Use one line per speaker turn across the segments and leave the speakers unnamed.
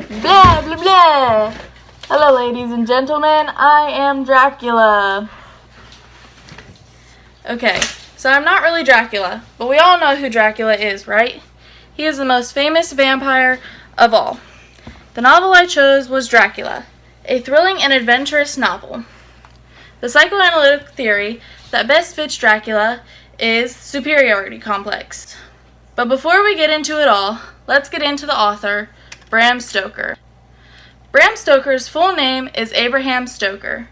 Blah, blah, blah. Hello, ladies and gentlemen. I am Dracula. Okay, so I'm not really Dracula, but we all know who Dracula is, right? He is the most famous vampire of all. The novel I chose was Dracula, a thrilling and adventurous novel. The psychoanalytic theory that best fits Dracula is superiority complex. But before we get into it all, let's get into the author, Bram Stoker. Bram Stoker's full name is Abraham Stoker.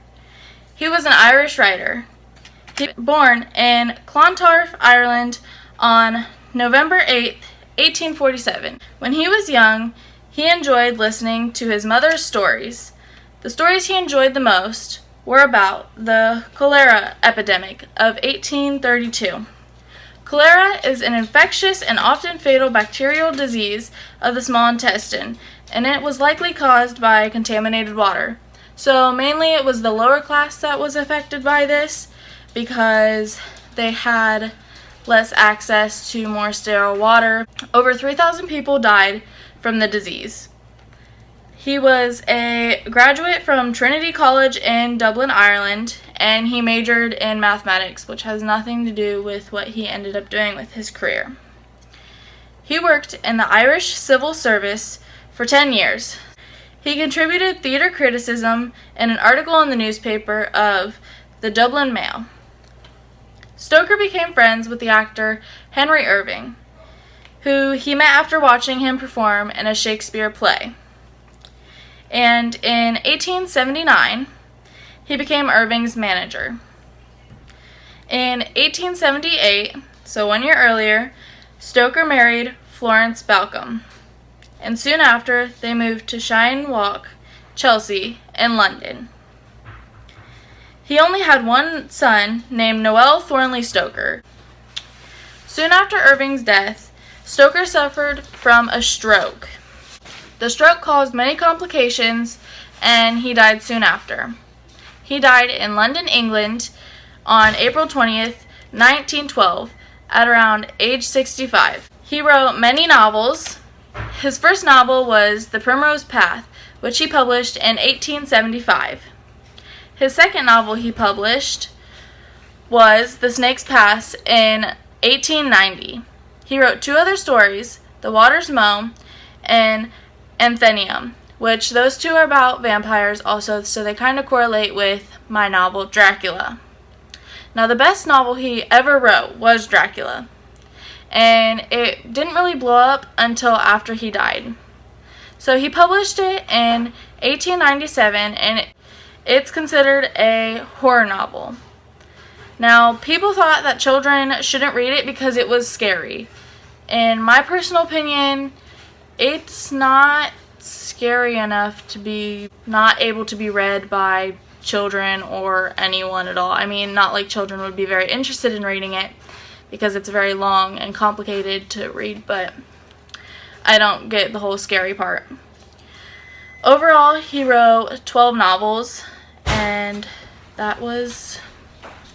He was an Irish writer. He was born in Clontarf, Ireland on November 8, 1847. When he was young, he enjoyed listening to his mother's stories. The stories he enjoyed the most were about the cholera epidemic of 1832. Cholera is an infectious and often fatal bacterial disease of the small intestine, and it was likely caused by contaminated water. So mainly it was the lower class that was affected by this because they had less access to more sterile water. Over 3,000 people died from the disease. He was a graduate from Trinity College in Dublin, Ireland, and he majored in mathematics, which has nothing to do with what he ended up doing with his career. He worked in the Irish civil service for 10 years. He contributed theater criticism in an article in the newspaper of the Dublin Mail. Stoker became friends with the actor Henry Irving, who he met after watching him perform in a Shakespeare play. And in 1879, he became Irving's manager. In 1878, so 1 year earlier, Stoker married Florence Balcombe, and soon after they moved to Cheyne Walk, Chelsea, in London. He only had one son named Noel Thornley Stoker. Soon after Irving's death, Stoker suffered from a stroke. The stroke caused many complications, and he died soon after. He died in London, England, on April 20th, 1912, at around age 65. He wrote many novels. His first novel was The Primrose Path, which he published in 1875. His second novel he published was The Snake's Pass in 1890. He wrote two other stories, The Water's Moan and Anthenium, which those two are about vampires also, so they kind of correlate with my novel Dracula. Now, the best novel he ever wrote was Dracula, and it didn't really blow up until after he died. So he published it in 1897, and it's considered a horror novel. Now, people thought that children shouldn't read it because it was scary. In my personal opinion, it's not scary enough to be not able to be read by children or anyone at all. I mean, not like children would be very interested in reading it because it's very long and complicated to read, but I don't get the whole scary part. Overall, he wrote 12 novels, and that was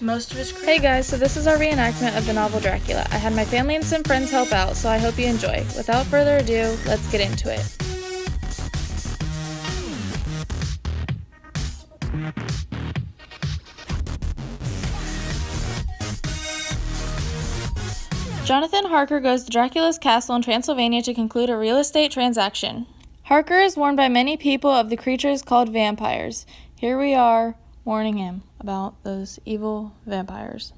most of his career. Hey guys, so this is our reenactment of the novel Dracula. I had my family and some friends help out, so I hope you enjoy. Without further ado, let's get into it. Jonathan Harker goes to Dracula's castle in Transylvania to conclude a real estate transaction. Harker is warned by many people of the creatures called vampires. Here we are, warning him about those evil vampires.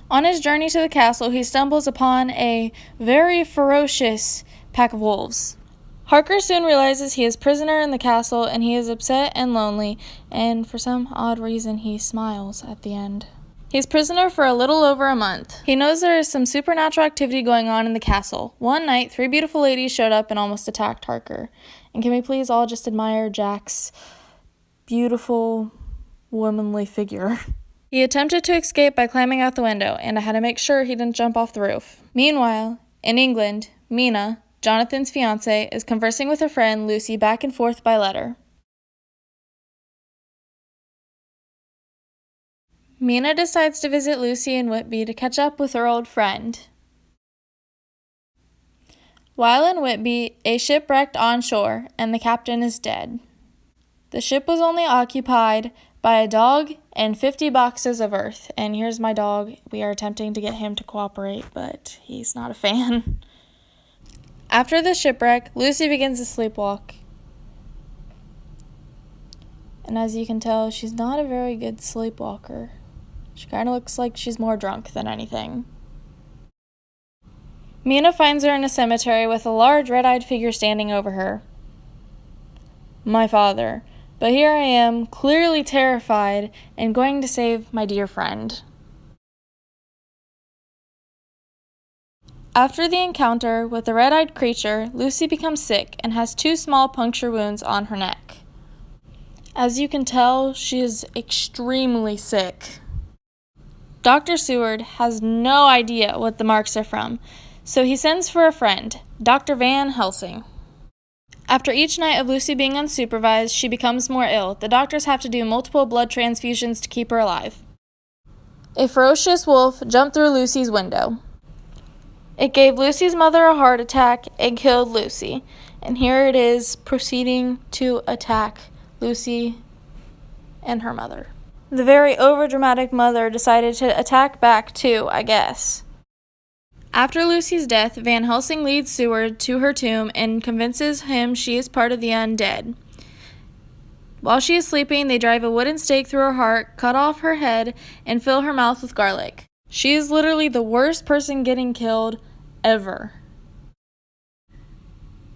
On his journey to the castle, he stumbles upon a very ferocious pack of wolves. Harker soon realizes he is prisoner in the castle, and he is upset and lonely, and for some odd reason he smiles at the end. He's prisoner for a little over a month. He knows there is some supernatural activity going on in the castle. One night, 3 beautiful ladies showed up and almost attacked Harker. And can we please all just admire Jack's beautiful, womanly figure? He attempted to escape by climbing out the window, and I had to make sure he didn't jump off the roof. Meanwhile, in England, Mina, Jonathan's fiancée, is conversing with her friend Lucy back and forth by letter. Mina decides to visit Lucy in Whitby to catch up with her old friend. While in Whitby, a ship wrecked on shore, and the captain is dead. The ship was only occupied by a dog and 50 boxes of earth. And here's my dog. We are attempting to get him to cooperate, but he's not a fan. After the shipwreck, Lucy begins to sleepwalk. And as you can tell, she's not a very good sleepwalker. She kind of looks like she's more drunk than anything. Mina finds her in a cemetery with a large red-eyed figure standing over her. My father. But here I am, clearly terrified, and going to save my dear friend. After the encounter with the red-eyed creature, Lucy becomes sick and has 2 small puncture wounds on her neck. As you can tell, she is extremely sick. Dr. Seward has no idea what the marks are from, so he sends for a friend, Dr. Van Helsing. After each night of Lucy being unsupervised, she becomes more ill. The doctors have to do multiple blood transfusions to keep her alive. A ferocious wolf jumped through Lucy's window. It gave Lucy's mother a heart attack and killed Lucy. And here it is proceeding to attack Lucy and her mother. The very overdramatic mother decided to attack back too, I guess. After Lucy's death, Van Helsing leads Seward to her tomb and convinces him she is part of the undead. While she is sleeping, they drive a wooden stake through her heart, cut off her head, and fill her mouth with garlic. She is literally the worst person getting killed ever.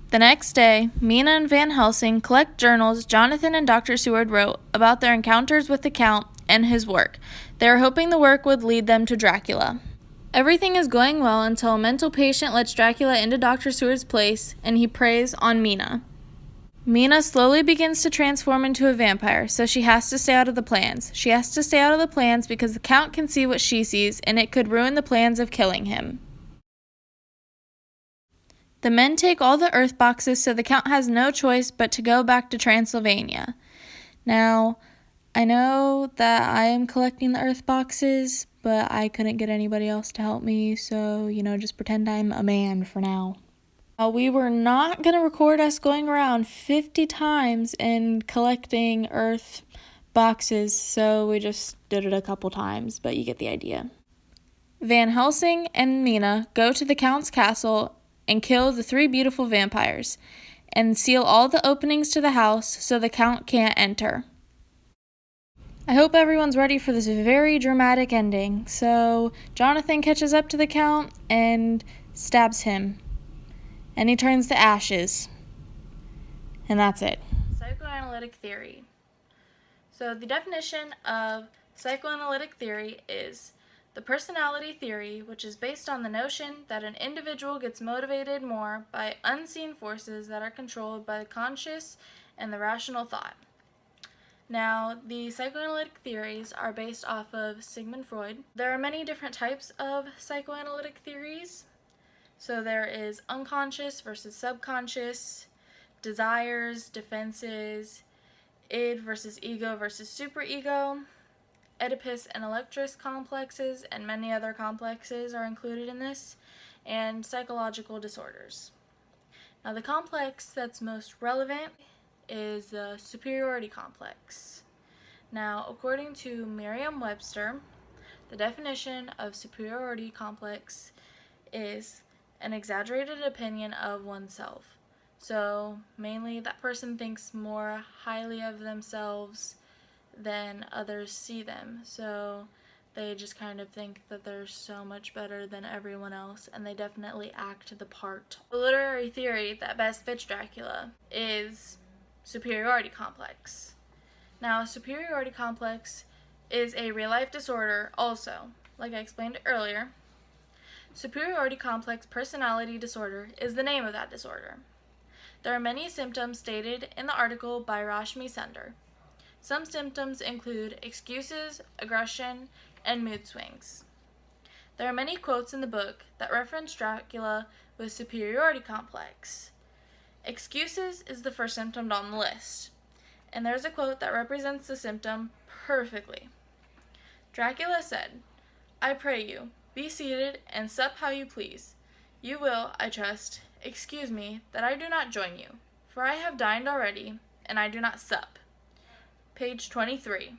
The next day, Mina and Van Helsing collect journals Jonathan and Dr. Seward wrote about their encounters with the Count and his work. They were hoping the work would lead them to Dracula. Everything is going well until a mental patient lets Dracula into Dr. Seward's place, and he preys on Mina. Mina slowly begins to transform into a vampire, so she has to stay out of the plans. She has to stay out of the plans because the Count can see what she sees, and it could ruin the plans of killing him. The men take all the earth boxes, so the Count has no choice but to go back to Transylvania. Now, I know that I am collecting the earth boxes, but I couldn't get anybody else to help me, so, just pretend I'm a man for now. We were not going to record us going around 50 times and collecting earth boxes, so we just did it a couple times, but you get the idea. Van Helsing and Mina go to the Count's castle and kill the 3 beautiful vampires, and seal all the openings to the house so the Count can't enter. I hope everyone's ready for this very dramatic ending. So, Jonathan catches up to the Count and stabs him. And he turns to ashes. And that's it. Psychoanalytic theory. So, the definition of psychoanalytic theory is the personality theory, which is based on the notion that an individual gets motivated more by unseen forces that are controlled by the conscious and the rational thought. Now, the psychoanalytic theories are based off of Sigmund Freud. There are many different types of psychoanalytic theories. So there is unconscious versus subconscious, desires, defenses, id versus ego versus superego, Oedipus and Electress complexes, and many other complexes are included in this, and psychological disorders. Now, the complex that's most relevant is the superiority complex. Now, according to Merriam-Webster, the definition of superiority complex is an exaggerated opinion of oneself. So, mainly that person thinks more highly of themselves than others see them. So, they just kind of think that they're so much better than everyone else, and they definitely act the part. The literary theory that best fits Dracula is superiority complex. Now, superiority complex is a real-life disorder also. Like I explained earlier, superiority complex personality disorder is the name of that disorder. There are many symptoms stated in the article by Rashmi Sunder. Some symptoms include excuses, aggression, and mood swings. There are many quotes in the book that reference Dracula with superiority complex. Excuses is the first symptom on the list, and there's a quote that represents the symptom perfectly. Dracula said, "I pray you, be seated and sup how you please. You will, I trust, Excuse me that I do not join you, for I have dined already, and I do not sup. Page 23.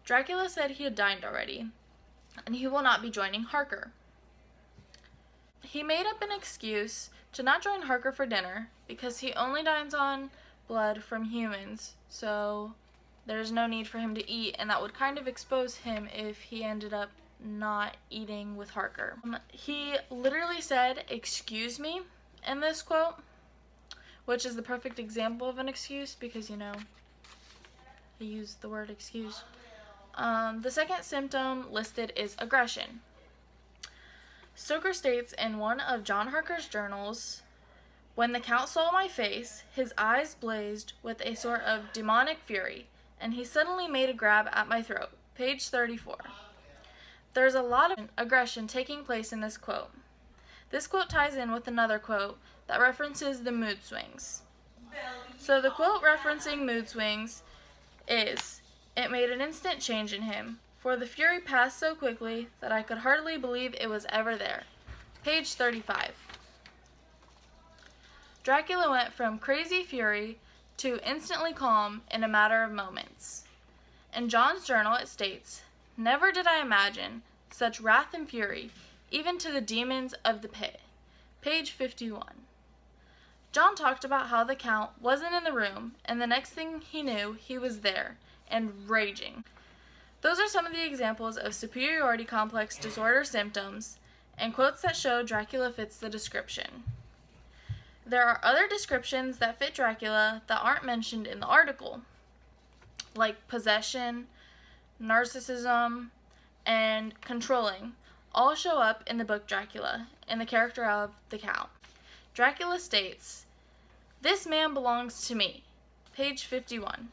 Dracula said he had dined already, and he will not be joining Harker. He made up an excuse to not join Harker for dinner because he only dines on blood from humans, so there's no need for him to eat, and that would kind of expose him if he ended up not eating with Harker. He literally said, "Excuse me," in this quote, which is the perfect example of an excuse because, he used the word excuse. The second symptom listed is aggression. Stoker states in one of John Harker's journals, "When the Count saw my face, his eyes blazed with a sort of demonic fury, and he suddenly made a grab at my throat." Page 34. There's a lot of aggression taking place in this quote. This quote ties in with another quote that references the mood swings. So the quote referencing mood swings is, "It made an instant change in him, for the fury passed so quickly that I could hardly believe it was ever there." Page 35. Dracula went from crazy fury to instantly calm in a matter of moments. In John's journal it states, "Never did I imagine such wrath and fury, even to the demons of the pit." Page 51. John talked about how the Count wasn't in the room, and the next thing he knew, he was there, and raging. Those are some of the examples of superiority complex disorder symptoms, and quotes that show Dracula fits the description. There are other descriptions that fit Dracula that aren't mentioned in the article, like possession, narcissism, and controlling, all show up in the book Dracula, in the character of the Count. Dracula states, "This man belongs to me." Page 51.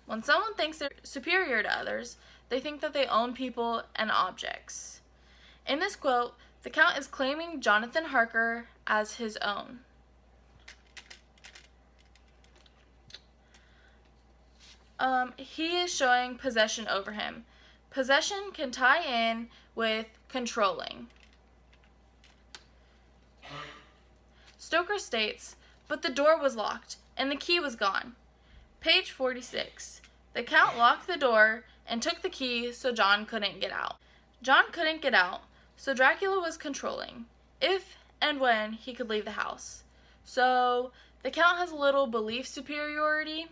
When someone thinks they're superior to others, they think that they own people and objects. In this quote, the Count is claiming Jonathan Harker as his own. He is showing possession over him. Possession can tie in with controlling. Stoker states, "But the door was locked, and the key was gone." Page 46. The Count locked the door and took the key so John couldn't get out. John couldn't get out, so Dracula was controlling, if and when he could leave the house. So the Count has a little belief superiority,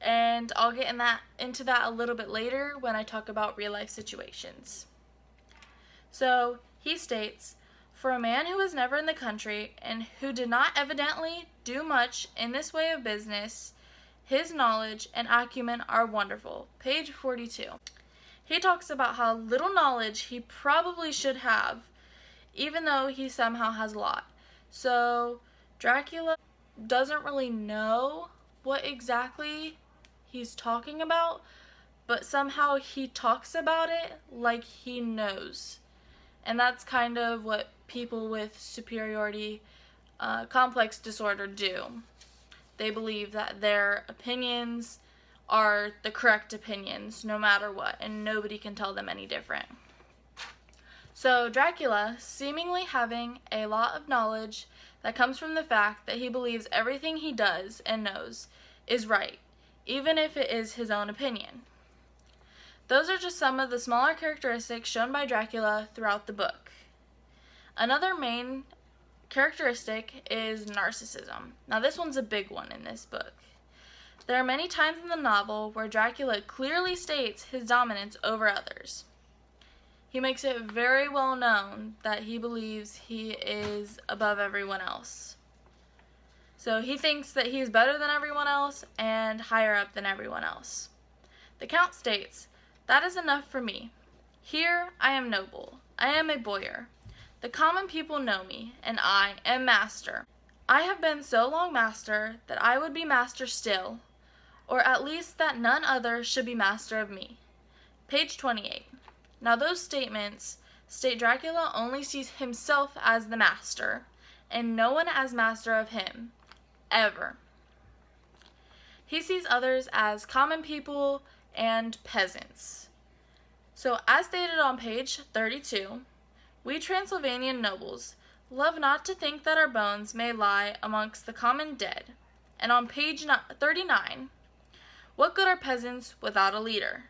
and I'll get into that a little bit later when I talk about real-life situations. So he states, "For a man who was never in the country and who did not evidently do much in this way of business, his knowledge and acumen are wonderful." Page 42. He talks about how little knowledge he probably should have, even though he somehow has a lot. So Dracula doesn't really know what exactly he's talking about, but somehow he talks about it like he knows. And that's kind of what people with superiority complex disorder do. They believe that their opinions are the correct opinions no matter what, and nobody can tell them any different. So Dracula, seemingly having a lot of knowledge that comes from the fact that he believes everything he does and knows is right, even if it is his own opinion. Those are just some of the smaller characteristics shown by Dracula throughout the book. Another main characteristic is narcissism. Now this one's a big one in this book. There are many times in the novel where Dracula clearly states his dominance over others. He makes it very well known that he believes he is above everyone else. So he thinks that he is better than everyone else and higher up than everyone else. The Count states, "That is enough for me. Here I am noble. I am a boyar. The common people know me, and I am master. I have been so long master that I would be master still, or at least that none other should be master of me." Page 28. Now those statements state Dracula only sees himself as the master, and no one as master of him, ever. He sees others as common people and peasants. So as stated on page 32, we Transylvanian nobles Love not to think that our bones may lie amongst the common dead. And on page 39, what good are peasants without a leader?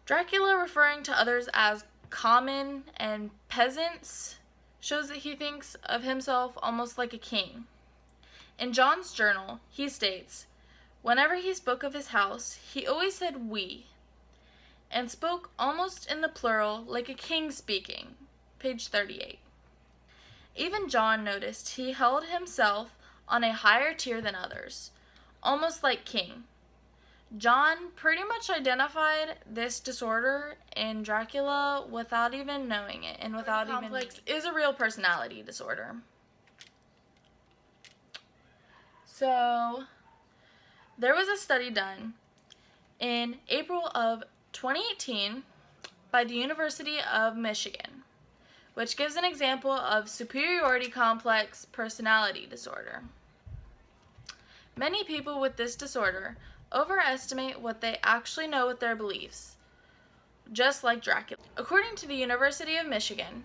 Dracula, referring to others as common and peasants, shows that he thinks of himself almost like a king. In John's journal, he states, whenever he spoke of his house, he always said we, and spoke almost in the plural like a king speaking. Page 38. Even John noticed he held himself on a higher tier than others, almost like king. John pretty much identified this disorder in Dracula without even knowing it, and without even complex is a real personality disorder. So, there was a study done in April of 2018 by the University of Michigan, which gives an example of superiority complex personality disorder. Many people with this disorder overestimate what they actually know with their beliefs, just like Dracula. According to the University of Michigan,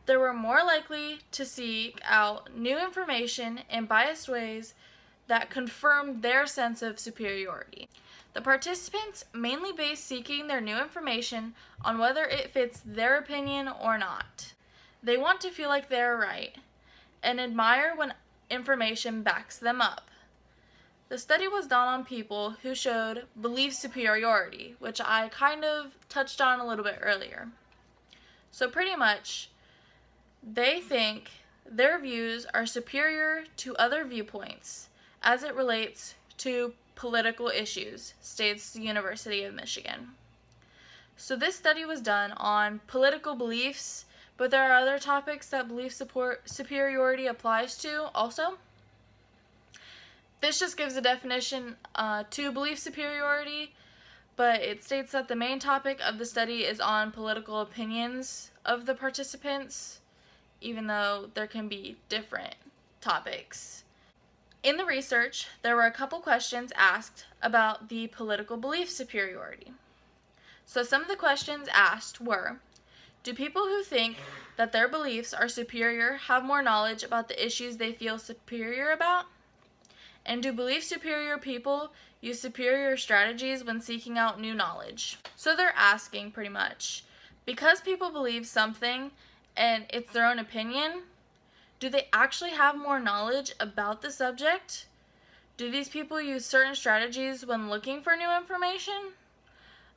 they were more likely to seek out new information in biased ways that confirmed their sense of superiority. The participants mainly based seeking their new information on whether it fits their opinion or not. They want to feel like they're right and admire when information backs them up. The study was done on people who showed belief superiority, which I kind of touched on a little bit earlier. So pretty much, they think their views are superior to other viewpoints as it relates to political issues, states the University of Michigan. So this study was done on political beliefs, but there are other topics that belief superiority applies to also. This just gives a definition to belief superiority, but it states that the main topic of the study is on political opinions of the participants, even though there can be different topics. In the research, there were a couple questions asked about the political belief superiority. So some of the questions asked were, do people who think that their beliefs are superior have more knowledge about the issues they feel superior about? And do belief superior people use superior strategies when seeking out new knowledge? So they're asking pretty much, because people believe something and it's their own opinion, do they actually have more knowledge about the subject? Do these people use certain strategies when looking for new information?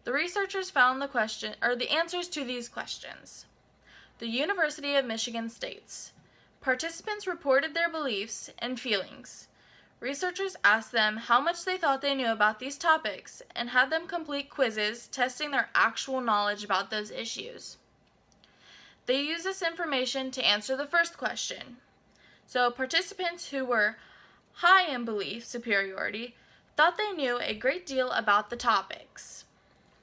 The researchers found the answers to these questions. The University of Michigan states, participants reported their beliefs and feelings. Researchers asked them how much they thought they knew about these topics and had them complete quizzes testing their actual knowledge about those issues. They used this information to answer the first question. So participants who were high in belief superiority thought they knew a great deal about the topics.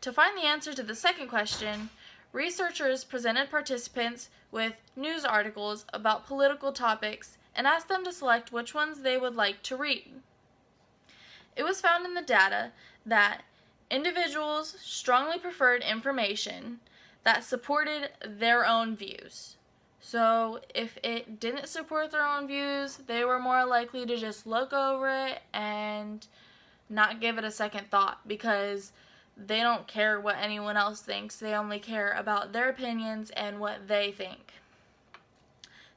To find the answer to the second question, researchers presented participants with news articles about political topics and asked them to select which ones they would like to read. It was found in the data that individuals strongly preferred information that supported their own views. So if it didn't support their own views, they were more likely to just look over it and not give it a second thought, because they don't care what anyone else thinks. They only care about their opinions and what they think.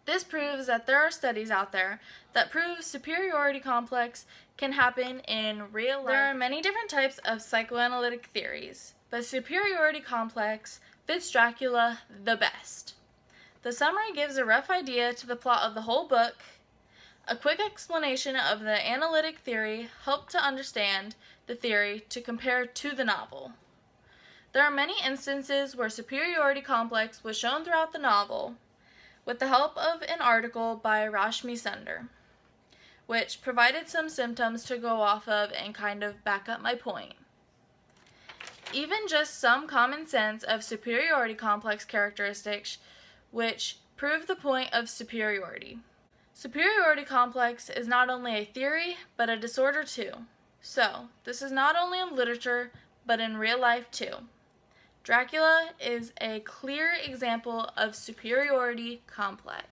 This proves that there are studies out there that prove superiority complex can happen in real life. There are many different types of psychoanalytic theories, but superiority complex fits Dracula the best. The summary gives a rough idea to the plot of the whole book. A quick explanation of the analytic theory helped to understand the theory to compare to the novel. There are many instances where superiority complex was shown throughout the novel, with the help of an article by Rashmi Sunder, which provided some symptoms to go off of and kind of back up my point. Even just some common sense of superiority complex characteristics which prove the point of superiority. Superiority complex is not only a theory, but a disorder too. So, this is not only in literature, but in real life too. Dracula is a clear example of superiority complex.